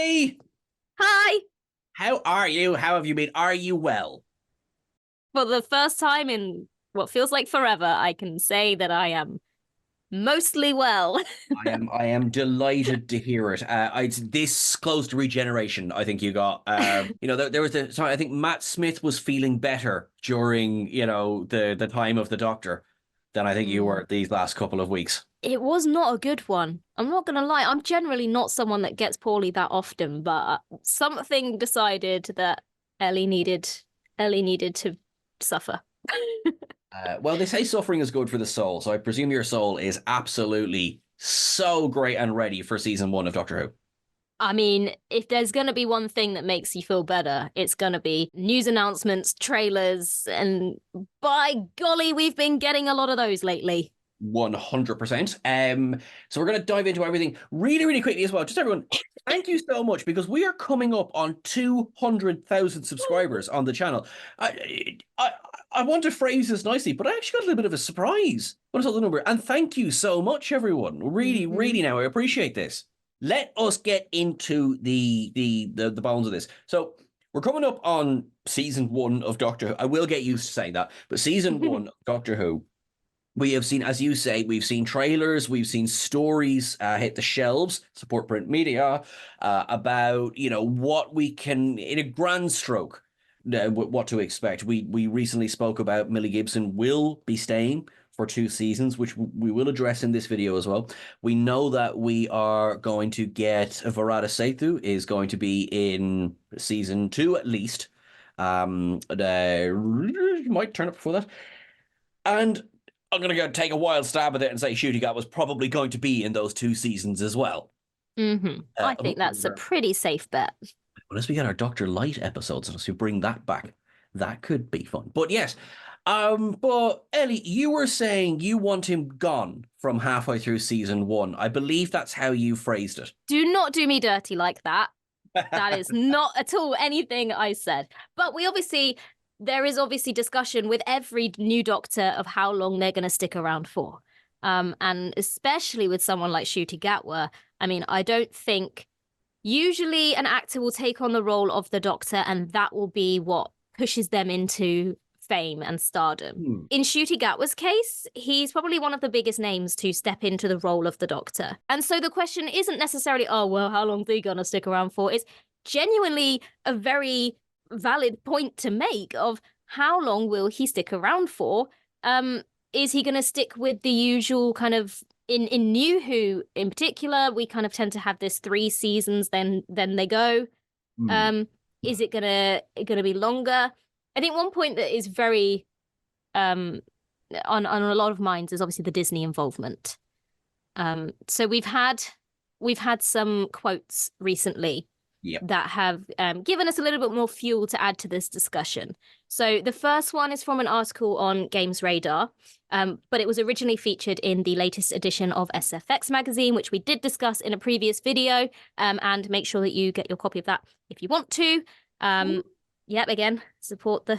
Ellie, Hi! how are you? How have you been? Are you well? For the first time in what feels like forever, I can say that I am mostly well. I am delighted to hear it. It's this close to regeneration. I think you got. There was the. Sorry, I think Matt Smith was feeling better during the time of the Doctor than I think you Mm. were these last couple of weeks. It was not a good one. I'm not gonna lie. I'm generally not someone that gets poorly that often, but something decided that Ellie needed Ellie needed to suffer. Well, they say suffering is good for the soul, so I presume your soul is absolutely so great and ready for season one of Doctor Who. I mean, if there's gonna be one thing that makes you feel better, it's gonna be news announcements, trailers, and by golly, we've been getting a lot of those lately. 100%. So we're going to dive into everything really, really quickly as well. Just everyone, thank you so much because we are coming up on 200,000 subscribers on the channel. I, I want to phrase this nicely, but I actually got a little bit of a surprise when I saw the number. And thank you so much, everyone. Really, Mhm. really now, I appreciate this. Let us get into the bones of this. So we're coming up on season one of Doctor Who. I will get used to saying that, but season one of Doctor Who, we have seen, as you say, we've seen trailers, we've seen stories hit the shelves, support print media, about what we can, in a grand stroke, what to expect. We recently spoke about Millie Gibson will be staying for 2 seasons, which we will address in this video as well. We know that we are going to get Varada Sethu is going to be in season two at least. Might turn up before that. And I'm going to go take a wild stab at it and say Ncuti Gatwa was probably going to be in those 2 seasons as well. I think that's a pretty safe bet. Unless we get our Doctor Light episodes, unless we bring that back, that could be fun. But yes, but Ellie, you were saying you want him gone from halfway through season one. I believe that's how you phrased it. Do not do me dirty like that. That is not at all anything I said. But there is obviously discussion with every new doctor of how long they're going to stick around for. And especially with someone like Ncuti Gatwa, I mean, I don't think usually an actor will take on the role of the doctor and that will be what pushes them into fame and stardom. Hmm. In Ncuti Gatwa's case, he's probably one of the biggest names to step into the role of the doctor. And so the question isn't necessarily, oh, well, how long are they going to stick around for? It's genuinely a very valid point to make of how long will he stick around for? Is he going to stick with the usual kind of in New Who in particular, we kind of tend to have this 3 seasons, then they go. Hmm. Um, is it gonna be longer? I think one point that is very on a lot of minds is obviously the Disney involvement. So we've had some quotes recently Yep. that have given us a little bit more fuel to add to this discussion. So the first one is from an article on Games Radar, but it was originally featured in the latest edition of SFX magazine, which we did discuss in a previous video. And make sure that you get your copy of that if you want to. Yep, again, support the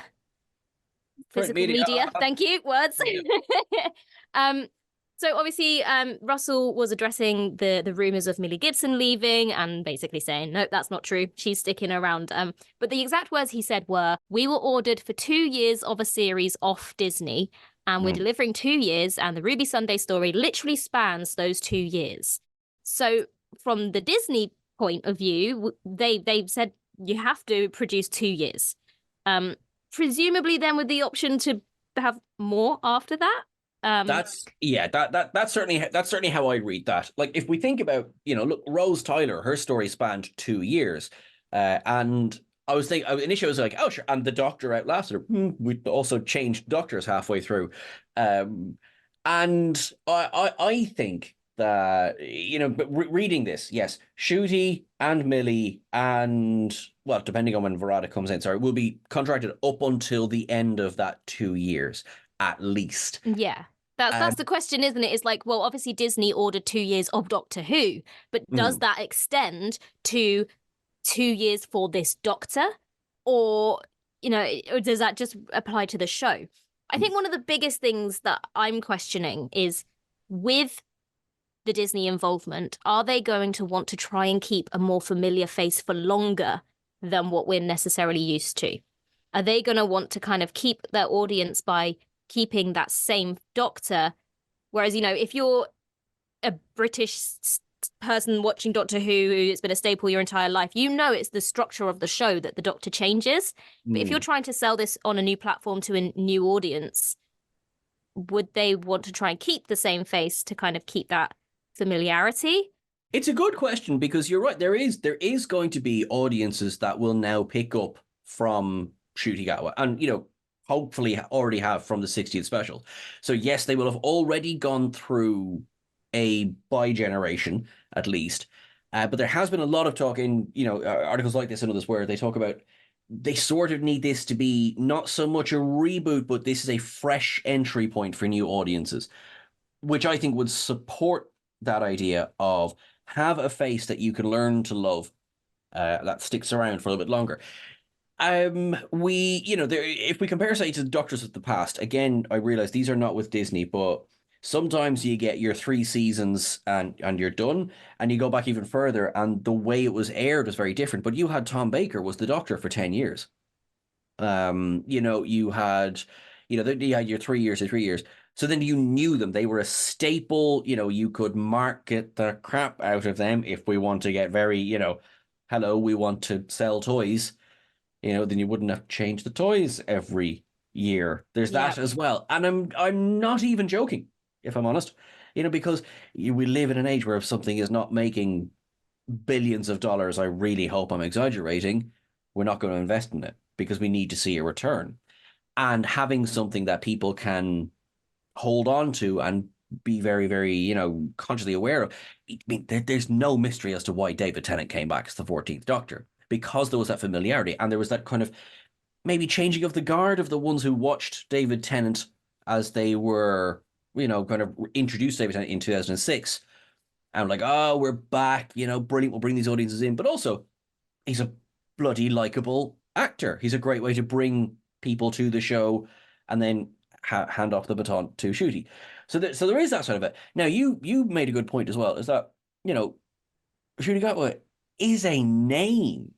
Print physical media. media. Thank you. Words. Yep. um, so obviously, Russell was addressing the rumors of Millie Gibson leaving and basically saying, nope, that's not true. She's sticking around. But the exact words he said were, "We were ordered for 2 years of a series off Disney, and we're delivering 2 years, and the Ruby Sunday story literally spans those 2 years." So from the Disney point of view, they've said you have to produce 2 years. Presumably then with the option to have more after that. That's certainly how I read that. Like if we think about, look, Rose Tyler, her story spanned 2 years. And I was thinking initially I was like, oh sure, and the doctor outlasted her. We also changed doctors halfway through. And I think that, but reading this, yes, Ncuti and Millie and, well, depending on when Verada comes in, sorry, will be contracted up until the end of that 2 years at least. Yeah. That's the question, isn't it? It's like, well, obviously Disney ordered 2 years of Doctor Who, but does that extend to 2 years for this Doctor? Or, or does that just apply to the show? I think one of the biggest things that I'm questioning is with the Disney involvement, are they going to want to try and keep a more familiar face for longer than what we're necessarily used to? Are they going to want to kind of keep their audience by keeping that same Doctor? Whereas, if you're a British person watching Doctor Who, who's been a staple your entire life, it's the structure of the show that the Doctor changes. But if you're trying to sell this on a new platform to a new audience, would they want to try and keep the same face to kind of keep that familiarity? It's a good question, because you're right. There is going to be audiences that will now pick up from Ncuti Gatwa, and hopefully already have from the 60th special. So yes, they will have already gone through a bi-generation at least. But there has been a lot of talk in articles like this and others where they talk about they sort of need this to be not so much a reboot, but this is a fresh entry point for new audiences, which I think would support that idea of have a face that you can learn to love, that sticks around for a little bit longer. If we compare, say, to the Doctors of the past, again, I realize these are not with Disney, but sometimes you get your 3 seasons and you're done, and you go back even further, and the way it was aired was very different. But you had Tom Baker was the Doctor for 10 years. You had your 3 years or 3 years. So then you knew them. They were a staple. You could market the crap out of them if we want to get very, hello, we want to sell toys. Then you wouldn't have changed the toys every year. There's that as well. And I'm not even joking, if I'm honest. Because we live in an age where if something is not making billions of dollars, I really hope I'm exaggerating, we're not going to invest in it because we need to see a return. And having something that people can hold on to and be very, very, consciously aware of. I mean, there's no mystery as to why David Tennant came back as the 14th Doctor, because there was that familiarity and there was that kind of maybe changing of the guard of the ones who watched David Tennant as they were, kind of introduced David Tennant in 2006. And like, oh, we're back, brilliant, we'll bring these audiences in. But also, he's a bloody likable actor. He's a great way to bring people to the show and then hand off the baton to Ncuti. So there is that side of it. Now, you made a good point as well, is that, Ncuti Gatwa is a name.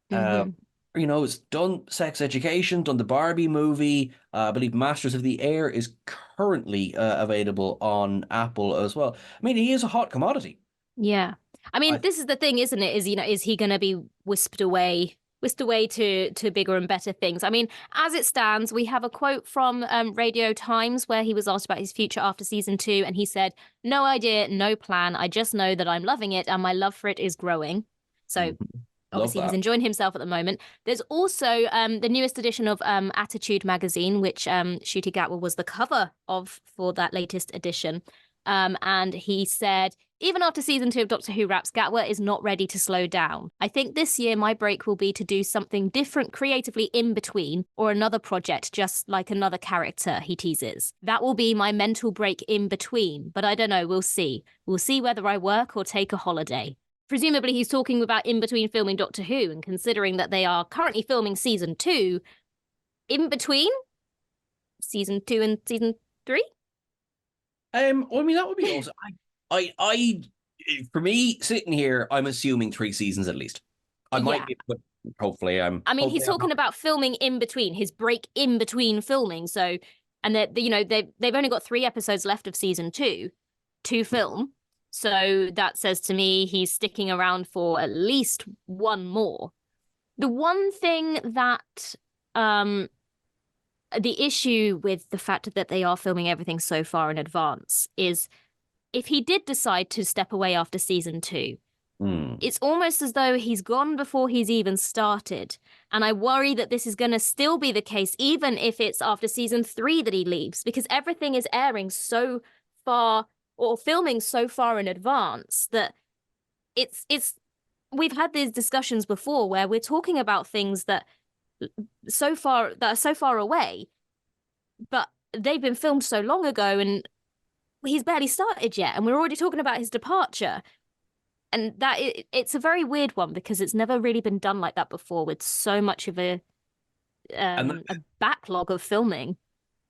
It's done Sex Education, done the Barbie movie. I believe Masters of the Air is currently available on Apple as well. I mean, he is a hot commodity. Yeah. I mean, this is the thing, isn't it? Is he going to be whisked away to bigger and better things? I mean, as it stands, we have a quote from Radio Times where he was asked about his future after season 2, and he said, "No idea, no plan. I just know that I'm loving it, and my love for it is growing." So obviously he's enjoying himself at the moment. There's also the newest edition of Attitude magazine, which Ncuti Gatwa was the cover of for that latest edition. And he said, "Even after season 2 of Doctor Who wraps, Gatwa is not ready to slow down. I think this year my break will be to do something different creatively in between, or another project just like another character," he teases. "That will be my mental break in between, but I don't know, we'll see. We'll see whether I work or take a holiday." Presumably he's talking about in between filming Doctor Who, and considering that they are currently filming season 2, in between season 2 and season 3? I mean, that would be awesome. For me, sitting here, I'm assuming 3 seasons at least. I might be, but hopefully I'm. I mean, he's talking about filming in between, his break in between filming. So, and they've only got 3 episodes left of season 2 to film. So that says to me he's sticking around for at least one more. The one thing that the issue with the fact that they are filming everything so far in advance is if he did decide to step away after season 2, it's almost as though he's gone before he's even started. And I worry that this is going to still be the case, even if it's after season 3 that he leaves, because everything is airing so far or filming so far in advance that it's we've had these discussions before where we're talking about things that are so far away, but they've been filmed so long ago and he's barely started yet, and we're already talking about his departure. And it's a very weird one because it's never really been done like that before, with so much of a backlog of filming.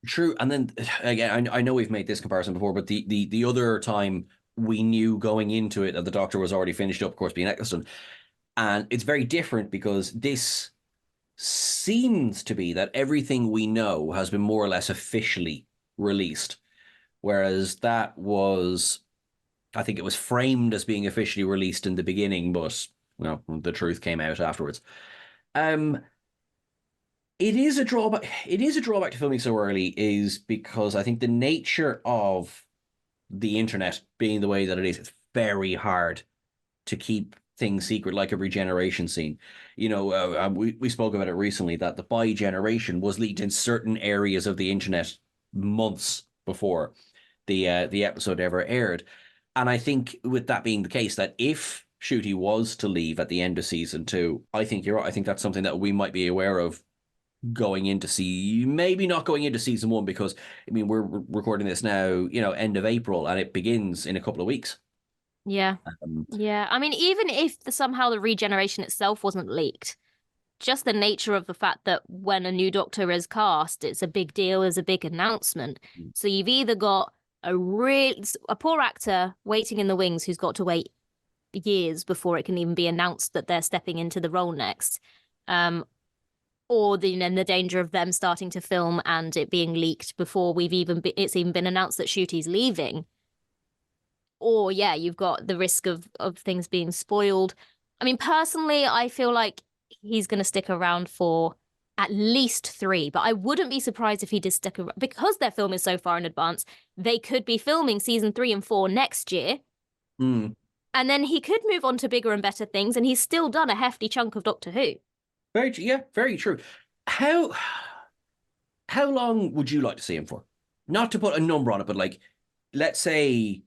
True. And then again, I know we've made this comparison before, but the other time we knew going into it that the Doctor was already finished up, of course, being Eccleston. And it's very different because this seems to be that everything we know has been more or less officially released. Whereas that was, I think it was framed as being officially released in the beginning, but the truth came out afterwards. Um, it is a drawback. It is a drawback to filming so early, is because I think the nature of the internet being the way that it is, it's very hard to keep things secret, like a regeneration scene. We spoke about it recently that the bi generation was leaked in certain areas of the internet months before the episode ever aired. And I think with that being the case, that if Ncuti was to leave at the end of season 2, I think you're right. I think that's something that we might be aware of going into maybe not going into season 1, because I mean we're recording this now, end of April, and it begins in a couple of weeks. Yeah. Um, Yeah. I mean, even if somehow the regeneration itself wasn't leaked, just the nature of the fact that when a new Doctor is cast, it's a big deal, is a big announcement. So you've either got a poor actor waiting in the wings who's got to wait years before it can even be announced that they're stepping into the role next, or the danger of them starting to film and it being leaked before it's even been announced that Shooty's leaving. Or yeah, you've got the risk of things being spoiled. I mean, personally, I feel like he's going to stick around for at least 3, but I wouldn't be surprised if he did stick around because they're filming so far in advance. They could be filming season 3 and 4 next year. mm, And then he could move on to bigger and better things, and he's still done a hefty chunk of Doctor Who. very true. How how long would you like to see him for? Not to put a number on it, but like, let's say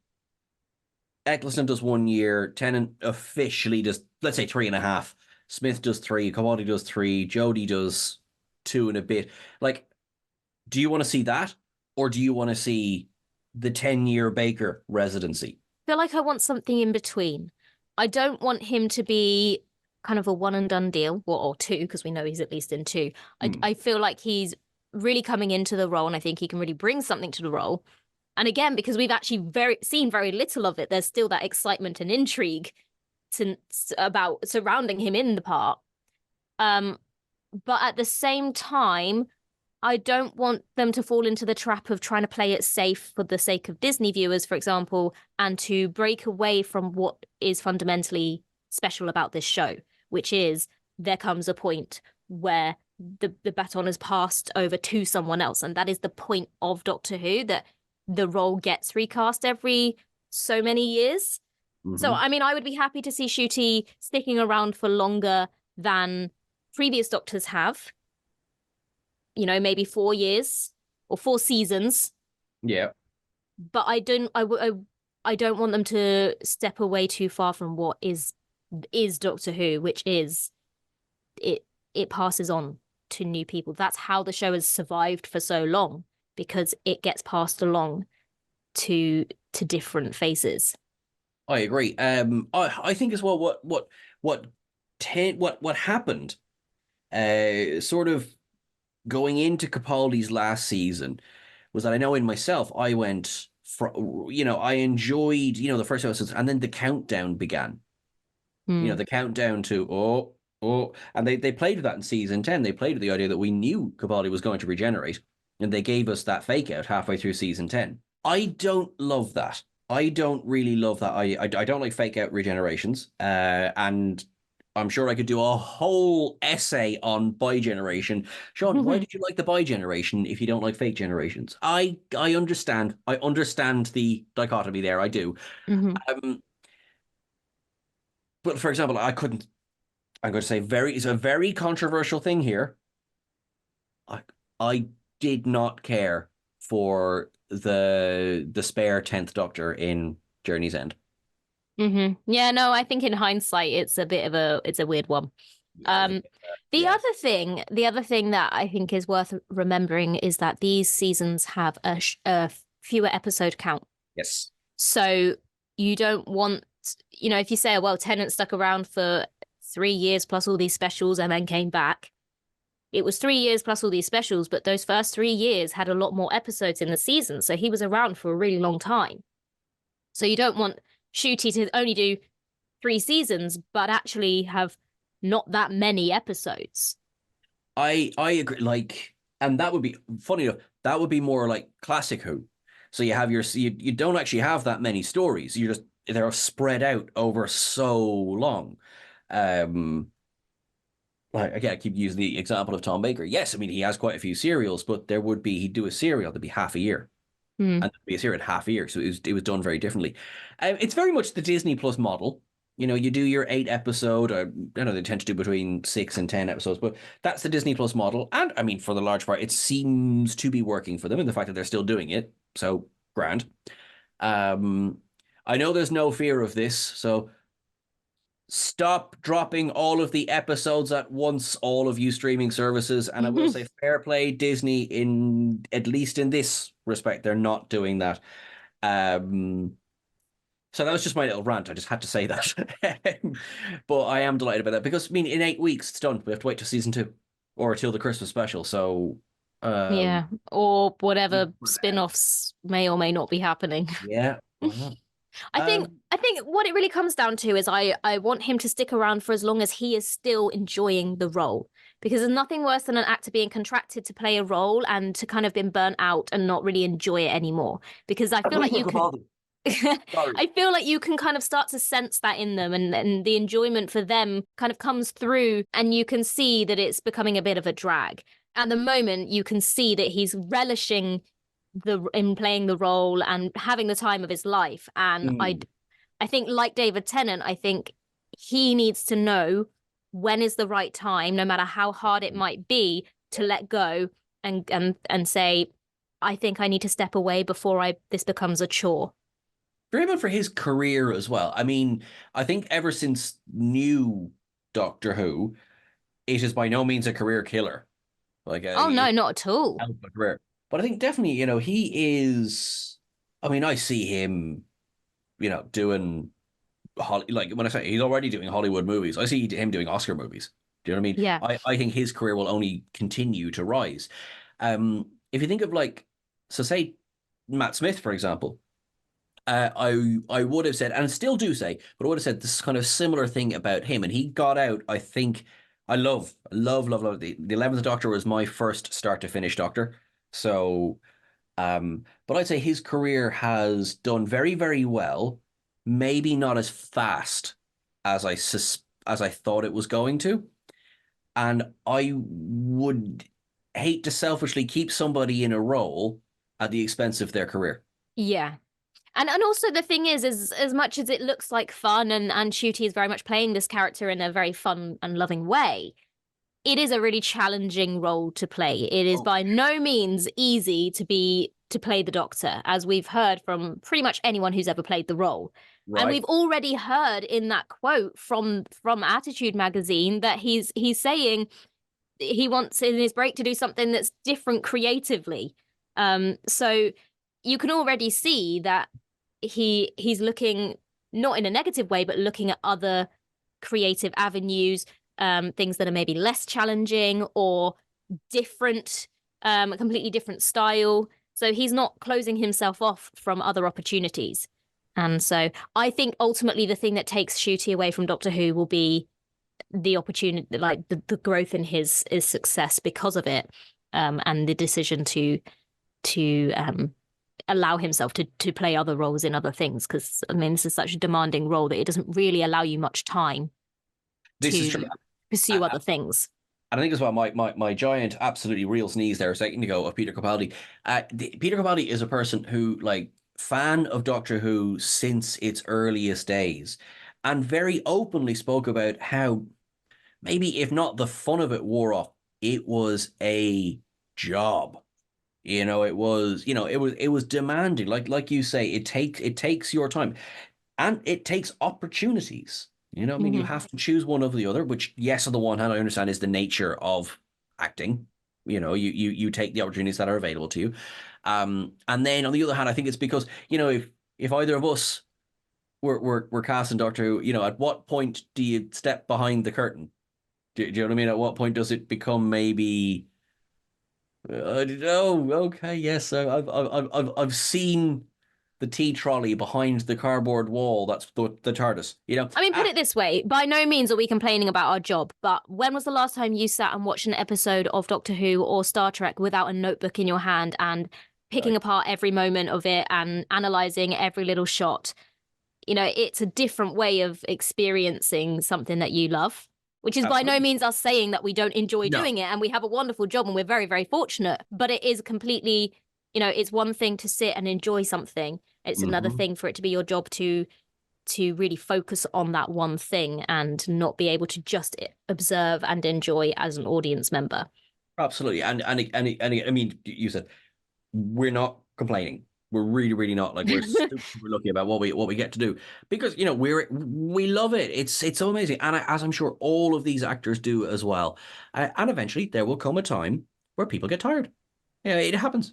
Eccleston does 1 year, Tennant officially does, let's say 3.5. Smith does 3, Capaldi does 3, Jodie does 2 and a bit. Like, do you want to see that? Or do you want to see the 10-year Baker residency? I feel like I want something in between. I don't want him to be kind of a one and done deal, or 2, because we know he's at least in 2. I feel like he's really coming into the role, and I think he can really bring something to the role. And again, because we've actually seen very little of it, there's still that excitement and intrigue about surrounding him in the part. But at the same time, I don't want them to fall into the trap of trying to play it safe for the sake of Disney viewers, for example, and to break away from what is fundamentally special about this show, which is there comes a point where the baton is passed over to someone else. And that is the point of Doctor Who, that the role gets recast every so many years. Mm-hmm. So, I mean, I would be happy to see Ncuti sticking around for longer than previous Doctors have. Maybe 4 years or 4 seasons. Yeah. But I don't want them to step away too far from what is Doctor Who, which is it passes on to new people. That's how the show has survived for so long, because it gets passed along to different faces. I agree. I think as well what happened sort of going into Capaldi's last season was that I know in myself I went I enjoyed the first episodes, and then the countdown began. The countdown to and they played with that in season 10. They played with the idea that we knew Capaldi was going to regenerate, and they gave us that fake out halfway through season 10. I don't love that. I don't really love that. I don't like fake out regenerations. And I'm sure I could do a whole essay on bi-generation. Sean, why did you like the bi-generation if you don't like fake generations? I understand. I understand the dichotomy there. I do. Mm-hmm. But for example, I'm going to say it's a very controversial thing here. I did not care for the spare 10th Doctor in Journey's End. Mm-hmm. Yeah, no, I think in hindsight it's a weird one. The other thing that I think is worth remembering is that these seasons have a fewer episode count. Yes. So you don't want, if you say, well, Tennant stuck around for 3 years plus all these specials and then came back. It was 3 years plus all these specials, but those first 3 years had a lot more episodes in the season. So he was around for a really long time. So you don't want Ncuti to only do 3 seasons, but actually have not that many episodes. I agree. Like, and that would be funny enough. That would be more like classic Who. So you have you don't actually have that many stories. You just they're spread out over so long. Um, like again, I keep using the example of Tom Baker. Yes, I mean he has quite a few serials, but he'd do a serial that'd be half a year, Hmm. and there'd be a serial at half a year. So it was done very differently. It's very much the Disney Plus model. You know, you do your 8 episode, or I know they tend to do between 6 and 10 episodes, but that's the Disney Plus model. And I mean, for the large part, it seems to be working for them, and the fact that they're still doing it. So grand. Um, I know there's no fear of this, so stop dropping all of the episodes at once, all of you streaming services. And I will say, fair play, Disney, in at least in this respect, they're not doing that. Um, so that was just my little rant. I just had to say that. But I am delighted about that because, I mean, in 8 weeks, it's done. We have to wait till season 2 or till the Christmas special. So, Yeah, or whatever for them. spin-offs may or may not be happening. Yeah, why not? I think Um, I think what it really comes down to is I want him to stick around for as long as he is still enjoying the role. Because there's nothing worse than an actor being contracted to play a role and to kind of been burnt out and not really enjoy it anymore. Because I feel like Peter you can Capaldi. Sorry. I feel like you can kind of start to sense that in them, and the enjoyment for them kind of comes through, and you can see that it's becoming a bit of a drag. At the moment, you can see that he's relishing in playing the role and having the time of his life. And Mm. I think, like David Tennant, I think he needs to know when is the right time, no matter how hard it might be, to let go and say, I think I need to step away before I this becomes a chore. Driven for his career as well. I mean, I think ever since new Doctor Who, it is by no means a career killer. Like Oh no, it not at all. helped a career. But I think definitely, he is. I mean, I see him, doing like when I say he's already doing Hollywood movies. I see him doing Oscar movies. Do you know what I mean? Yeah. I think his career will only continue to rise. If you think of like, so say Matt Smith, for example. I would have said, and still do say, but I would have said this kind of similar thing about him. And he got out, I think, I love. The 11th Doctor was my first start to finish Doctor. So, but I'd say his career has done very, very well. Maybe not as fast as as I thought it was going to. And I would hate to selfishly keep somebody in a role at the expense of their career. Yeah. And also the thing is as much as it looks like fun and Ncuti is very much playing this character in a very fun and loving way, it is a really challenging role to play. It is Oh, by no means easy to play the Doctor, as we've heard from pretty much anyone who's ever played the role. And right. we've already heard in that quote from Attitude magazine that he's saying he wants in his break to do something that's different creatively. So you can already see that he's looking not in a negative way, but looking at other creative avenues, things that are maybe less challenging or different, a completely different style. So he's not closing himself off from other opportunities. And so I think ultimately the thing that takes Ncuti away from Doctor Who will be the opportunity, like the growth in his success because of it, and the decision to allow himself to play other roles in other things. Because I mean, this is such a demanding role that it doesn't really allow you much time This is true. to pursue other things. And I think as well, my giant, absolutely real sneeze there a second ago of Peter Capaldi. Peter Capaldi is a person who, like, fan of Doctor Who since its earliest days, and very openly spoke about how maybe if not the fun of it wore off, it was a job. It was demanding. Like you say, it takes your time. And it takes opportunities. I mean, you Mm-hmm. have to choose one over the other, which, yes, on the one hand, I understand is the nature of acting. You take the opportunities that are available to you. And then on the other hand, I think it's because, if either of us were casting Doctor Who, at what point do you step behind the curtain? Do you know what I mean? At what point does it become maybe I don't know. Okay, yes, I've seen the tea trolley behind the cardboard wall that's the TARDIS, you know? I mean, put it this way, by no means are we complaining about our job, but when was the last time you sat and watched an episode of Doctor Who or Star Trek without a notebook in your hand and picking apart every moment of it and analysing every little shot? You know, it's a different way of experiencing something that you love, which is by no means us saying that we don't enjoy doing it, and we have a wonderful job and we're very, very fortunate, but it is completely, you know, it's one thing to sit and enjoy something. It's another thing for it to be your job to really focus on that one thing and not be able to just observe and enjoy as an audience member. Absolutely. And I mean, you said we're not complaining. We're really, really not. Like, we're super lucky about what we get to do, because, you know, we love it. It's so amazing. And as I'm sure all of these actors do as well. And eventually there will come a time where people get tired. Yeah, it happens.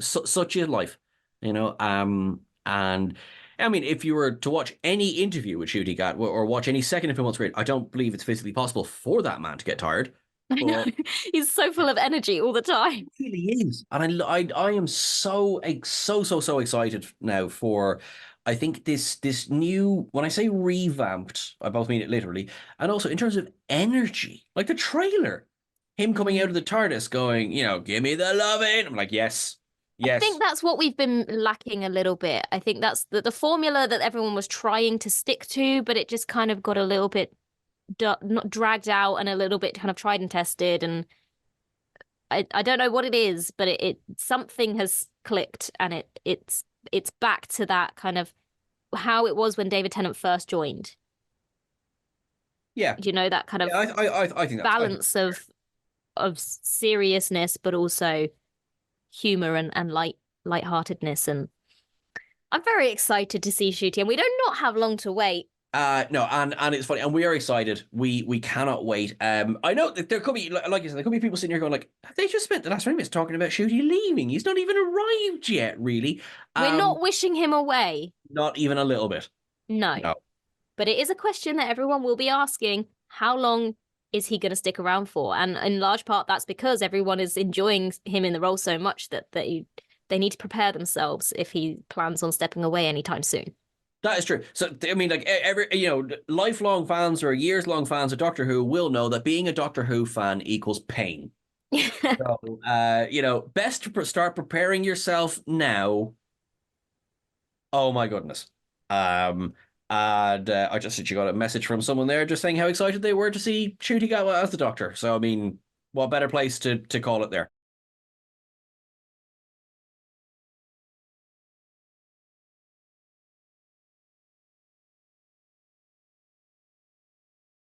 Such is life, you know. And I mean, if you were to watch any interview with Ncuti Gatwa or watch any second of him on screen, I don't believe it's physically possible for that man to get tired. I know. He's so full of energy all the time. He really is. And I am so excited now for, I think, this new, when I say revamped, I both mean it literally, and also in terms of energy, like the trailer, him coming out of the TARDIS going, you know, give me the loving. I'm like, yes. I think that's what we've been lacking a little bit. I think that's the formula that everyone was trying to stick to, but it just kind of got a little bit not dragged out and a little bit kind of tried and tested. And I don't know what it is, but it something has clicked, and it's back to that kind of how it was when David Tennant first joined. Yeah. You know, that kind of I think balance of seriousness, but also humor and lightheartedness. And I'm very excited to see Ncuti, and we do not have long to wait. No, and it's funny, and we are excited. We cannot wait. I know that there could be, like you said, there could be people sitting here going like, they just spent the last 20 minutes talking about Ncuti leaving. He's not even arrived yet, really. We're not wishing him away. Not even a little bit. No. But it is a question that everyone will be asking. How long is he going to stick around for? And in large part, that's because everyone is enjoying him in the role so much that they need to prepare themselves if he plans on stepping away anytime soon. That is true. So, I mean, like, lifelong fans or years-long fans of Doctor Who will know that being a Doctor Who fan equals pain. So, best to start preparing yourself now. Oh my goodness. And I just said you got a message from someone there just saying how excited they were to see Ncuti Gatwa as the Doctor. So, I mean, what better place to call it there?